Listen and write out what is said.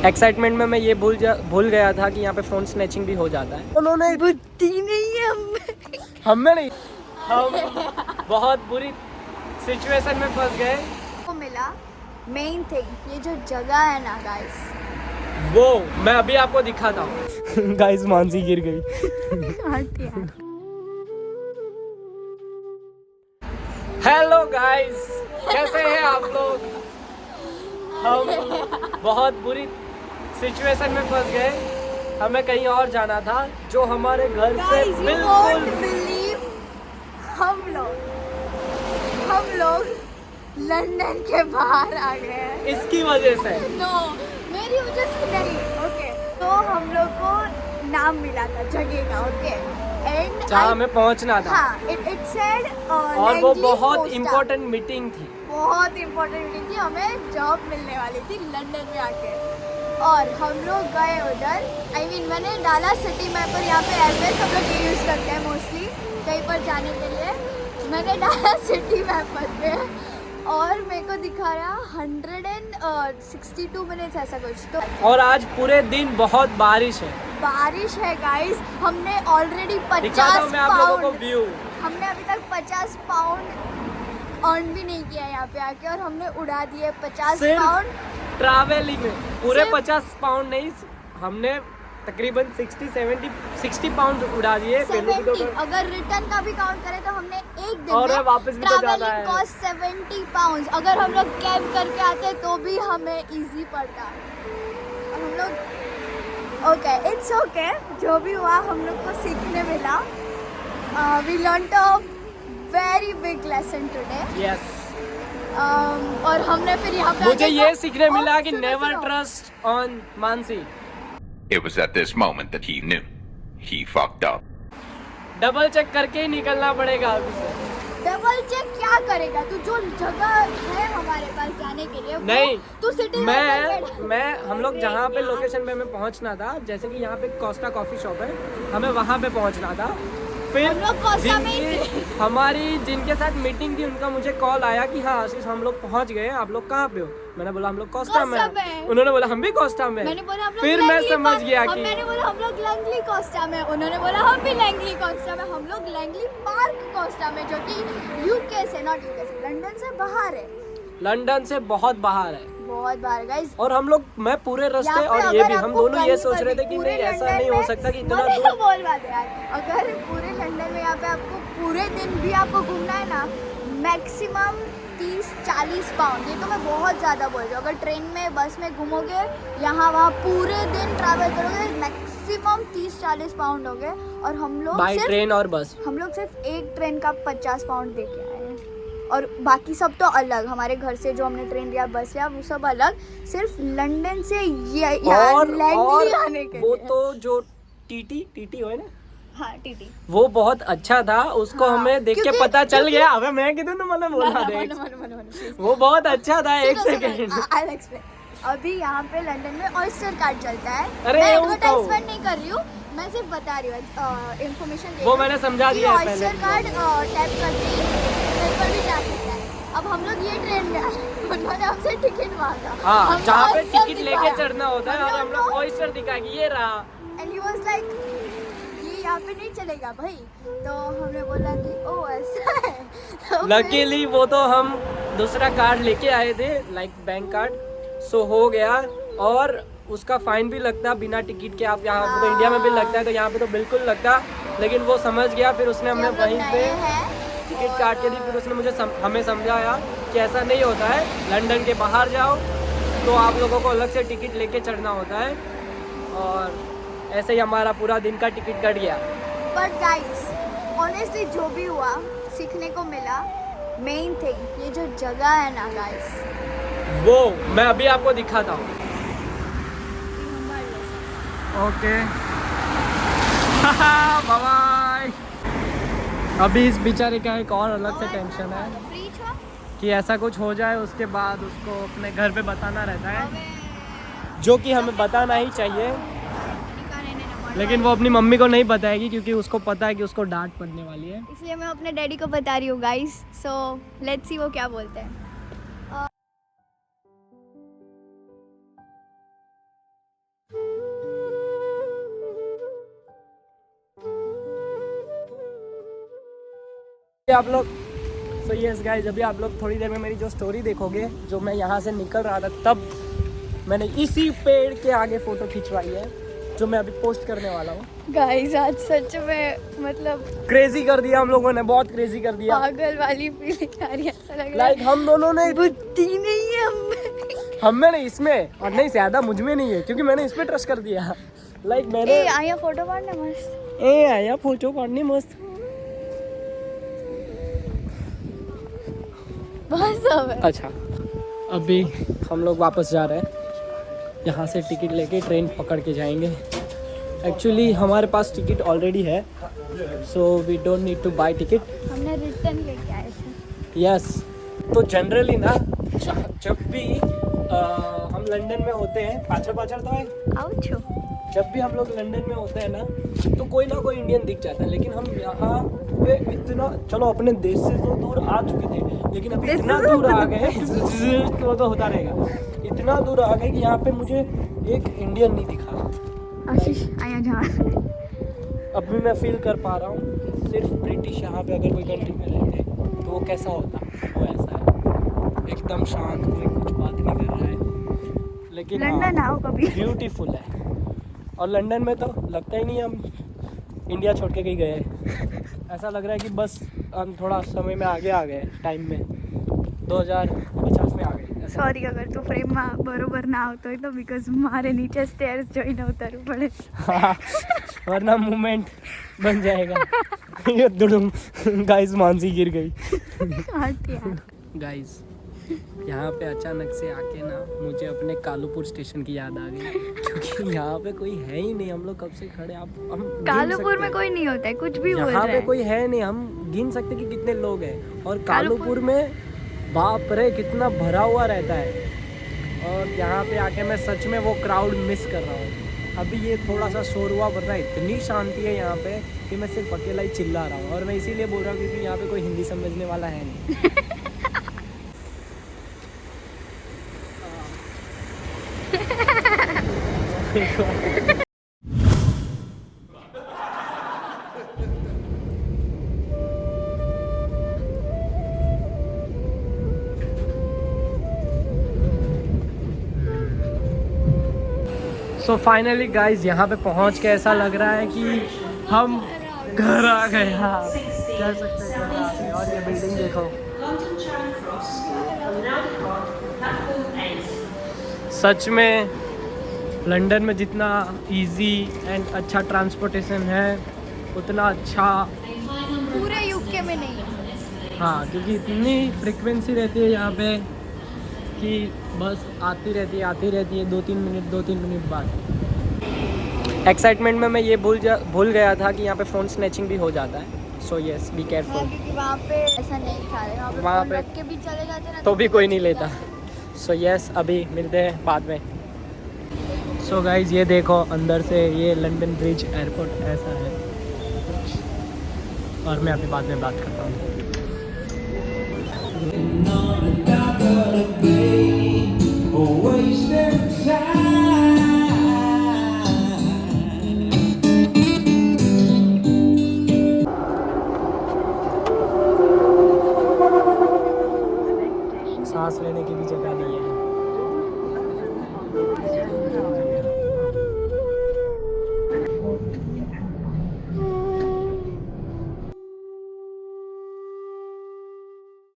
Excitement में मैं ये भूल गया था कि यहाँ पे फोन स्नैचिंग भी हो जाता है। उन्होंने बुद्धि नहीं है हमें नहीं, हम बहुत बुरी सिचुएशन में फंस गए। को मिला मेन थिंग, ये जो जगह है ना गाइस, वो मैं अभी आपको दिखाता हूँ। गाइस मानसी गिर गई। हेलो गाइस, कैसे हैं आप लोग? हम बहुत बुरी सिचुएशन में फंस गए। हमें कहीं और जाना था जो हमारे घर से बिल्कुल हम लोग लंदन के बाहर आ गए हैं इसकी वजह से। मेरी वजह से नहीं। ओके, तो हम लोग को नाम मिला था जगह का। ओके, एंड जहाँ हमें पहुँचना था। हाँ, it said, और वो बहुत इम्पोर्टेंट मीटिंग थी। बहुत इम्पोर्टेंट मीटिंग थी, हमें जॉब मिलने वाली थी लंदन में आके। और हम लोग गए उधर। मैंने डाला सिटी मैप पर, यहाँ पे एड्रेस हम लोग यूज़ करते हैं मोस्टली कहीं पर जाने के लिए। मैंने डाला सिटी मैप पे और मेरे को दिखाया 162 मिनट्स ऐसा कुछ। तो और आज पूरे दिन बहुत बारिश है गाइस। हमने ऑलरेडी 50 मैं आप लोगों को व्यू। हमने अभी तक 50 पाउंड अर्न भी नहीं किया यहाँ पे आके, और हमने उड़ा दिए 50 पाउंड ट्रैवलिंग में। पूरे 50 पाउंड नहीं, हमने तकरीबन 60 पाउंड उड़ा दिए। 70, अगर रिटर्न का भी काउंट करें तो हमने एक दिन और में वापस भी तो जाना है। Cost 70 pound. अगर हम लोग कैब करके आते तो भी हमें इजी पड़ता। हम लोग ओके, इट्स ओके, जो भी हुआ हम लोग को सीखने मिला। We learned a very big lesson today. Yes. और हमने फिर यहाँ पे मुझे ये सीखने मिला कि never trust on Mansi. It was at this moment that he knew he fucked up. Double check करके ही निकलना पड़ेगा अभी से। डबल चेक क्या करेगा तू? जो जगह है हमारे पास जाने के लिए नहीं, तू सिटी मैं हम लोग जहाँ पे लोकेशन पे हमें पहुँचना था, जैसे कि यहाँ पे कोस्टा कॉफी शॉप है, हमें वहाँ पे पहुँचना था। फिर हम लोग कोस्टा में हमारी जिनके साथ मीटिंग थी उनका मुझे कॉल आया कि हाँ आशीष हम लोग पहुँच गए, आप लोग कहाँ पे हो? मैंने बोला हम लोग कोस्टा में। उन्होंने बोला हम भी कोस्टा में। मैंने बोला हम लोग फिर मैं समझ गया कि मैंने बोला हम लोग लैंगली कोस्टा में। उन्होंने बोला हम भी लैंगली कोस्टा में। हम लोग लैंगली पार्क कोस्टा में, जो कि यूके से, नॉट यूके से, लंदन से बाहर है। लंदन से बहुत बाहर है, बहुत बाहर गाइस। और हम लोग, मैं पूरे रास्ते और ये भी, हम दोनों ये सोच रहे थे कि नहीं ऐसा नहीं हो सकता कि इतना दूर। बोल बात है यार, अगर पूरे लंदन में यहाँ पे आपको पूरे दिन भी आपको घूमना है ना, मैक्सिमम 30-40 पाउंड। ये तो मैं बहुत ज़्यादा बोल रही हूँ। अगर ट्रेन में, बस में घूमोगे, यहाँ वहाँ पूरे दिन ट्रैवल करोगे, मैक्सिमम 30-40 पाउंड हो गए। और हम लोग बाई ट्रेन और बस, हम लोग सिर्फ एक ट्रेन का 50 पाउंड दे के आए हैं, और बाकी सब तो अलग। हमारे घर से जो हमने ट्रेन लिया, बस लिया, वो सब अलग। सिर्फ लंदन से लैंगली आने के वो लिए। तो जो टीटी हो ना, हाँ टीटी, वो बहुत अच्छा था। उसको हाँ, हमें देख के पता चल गया। अबे मैं कितने तो मतलब बोला दे, वो बहुत अच्छा था। एक सेकंड, अभी यहाँ पे लंदन में ऑयस्टर कार्ड चलता है। अरे मैं एडवर्टाइजमेंट नहीं कर रही हूँ, मैं सिर्फ बता रही हूँ, इन्फॉर्मेशन। वो मैंने समझा दिया है पहले। ऑयस्टर कार्ड टैप करके ट्रेन पर भी जा सकता है। अब हम लोग ये ट्रेन में आए, उन्होंने हमसे टिकट मांगा। हाँ, जहाँ पे टिकट लेके चढ़ना होता है, और हम लोग ऑयस्टर दिखा कि ये रहा। एंड ही वाज लाइक, ये यहाँ पे नहीं चलेगा भाई। तो हमने बोला कि ओ ऐसा है। तो लकीली वो तो हम दूसरा कार्ड लेके आए थे, लाइक बैंक कार्ड, सो हो गया। और उसका फाइन भी लगता बिना टिकट के। आप यहाँ तो इंडिया में भी लगता है, तो यहाँ पे तो बिल्कुल लगता, लेकिन वो समझ गया। फिर उसने हमें वहीं पे टिकट काट के दी। फिर उसने मुझे हमें समझाया कि ऐसा नहीं होता है, लंदन के बाहर जाओ तो आप लोगों को अलग से टिकट लेके चढ़ना होता है। और ऐसे ही हमारा पूरा दिन का टिकट कट गया। बट गाइस, ऑनेस्टली जो भी हुआ सीखने को मिला। मेन थिंग, ये जो जगह है ना गाइस, वो मैं अभी आपको दिखाता हूँ। Okay, bye bye. अभी इस बेचारे का एक और अलग से टेंशन है कि ऐसा कुछ हो जाए, उसके बाद उसको अपने घर पे बताना रहता है, जो कि हमें बताना ही चाहिए। लेकिन वो अपनी मम्मी को नहीं बताएगी, क्योंकि उसको पता है कि उसको डांट पड़ने वाली है। इसलिए मैं अपने डैडी को बता रही हूँ गाइस। सो लेट्स सी वो क्या बोलते हैं। आप लोग सो यस गाइस, अभी आप लोग थोड़ी देर में मेरी जो स्टोरी देखोगे, जो मैं यहाँ से निकल रहा था तब मैंने इसी पेड़ के आगे फ़ोटो खिंचवाई है, जो मैं अभी पोस्ट करने वाला हूँ। गाइस आज सच में मतलब क्रेजी कर दिया हम लोगों ने, बहुत क्रेजी कर दिया। पागल वाली फीलिंग आ रही है, ऐसा लग रहा लाइक हम दोनों ने, बुद्धि नहीं है हमें नहीं इसमें, और नहीं ज्यादा मुझ में नहीं है, क्योंकि मैंने इस पे ट्रस्ट कर दिया। लाइक मैंने आया फोटो पाड़ना मस्त, आया फोटो पाड़नी मस्त। बस अब है। अच्छा, अभी हम लोग वापस जा रहे हैं, यहाँ से टिकट लेके ट्रेन पकड़ के जाएंगे। एक्चुअली हमारे पास टिकट ऑलरेडी है, so we don't need to buy ticket. हमने रिटर्न लेके आए थे। यस, तो जनरली ना जब भी हम लंदन में होते हैं, पाचर तो है, आउचो। जब भी हम लोग लंदन में होते हैं ना, तो कोई ना कोई इंडियन दिख जाता है। लेकिन हम यहाँ पे इतना, चलो अपने देश से तो दूर आ चुके थे, लेकिन अभी इतना दूर आ गए वो तो होता रहेगा, इतना दूर आ गए कि यहाँ पे मुझे एक इंडियन नहीं दिखा। आशीष आया जहाँ अभी मैं फील कर पा रहा हूँ, सिर्फ ब्रिटिश यहाँ पे अगर कोई कंट्री में रहते तो वो कैसा होता, वो ऐसा है, एकदम शांत, कोई कुछ बात नहीं कर रहा है। लेकिन लंदन आओ कभी। ब्यूटीफुल है, और लंदन में तो लगता ही नहीं हम इंडिया छोड़ के कहीं गए। ऐसा लग रहा है कि बस हम थोड़ा समय में आगे आ गए, टाइम में 2050 में आ गए। सॉरी अगर तू फ्रेम में बरोबर ना આવતો હોય તો बिकॉज मारे नीचे स्टेयर्स જોઈને ઉતરવું પડે, वरना मूवमेंट बन जाएगा। ये दुडुम, गाइस मानसी गिर गई। गाइस यहाँ पे अचानक से आके ना मुझे अपने कालूपुर स्टेशन की याद आ गई, क्योंकि यहाँ पे कोई है ही नहीं। हम लोग कब से खड़े, हम कालूपुर में कोई नहीं होता है, कुछ भी बोल यहाँ रहा पे है। कोई है नहीं, हम गिन सकते कि कितने लोग हैं। और कालूपुर में बाप रे कितना भरा हुआ रहता है। और यहाँ पे आके मैं सच में वो क्राउड मिस कर रहा हूँ। अभी ये थोड़ा सा शोर हुआ, वरना इतनी शांति है यहाँ पे कि मैं सिर्फ अकेला ही चिल्ला रहा हूँ। और मैं इसीलिए बोल रहा हूँ क्योंकि यहाँ पे कोई हिंदी समझने वाला है नहीं। सो फाइनली गाइज यहाँ पे पहुँच के ऐसा लग रहा है कि हम घर आ गए। हाँ कह सकते हैं घर आ गए। और ये बिल्डिंग देखो, सच में लंदन में जितना इजी एंड अच्छा ट्रांसपोर्टेशन है उतना अच्छा पूरे यूके में नहीं है। हाँ, क्योंकि इतनी फ्रिक्वेंसी रहती है यहाँ पे कि बस आती रहती है 2-3 मिनट बाद। एक्साइटमेंट में मैं ये भूल गया था कि यहाँ पे फ़ोन स्नैचिंग भी हो जाता है। So yes, be careful. क्योंकि वहाँ पे ऐसा नहीं था, वहाँ फोन पे रख के भी चले जाते ना तो भी कोई नहीं लेता। सो यस, अभी मिलते हैं बाद में। सो गाइज ये देखो, अंदर से ये लंदन ब्रिज एयरपोर्ट ऐसा है। और मैं अभी बाद में बात करता हूँ। Wasting time.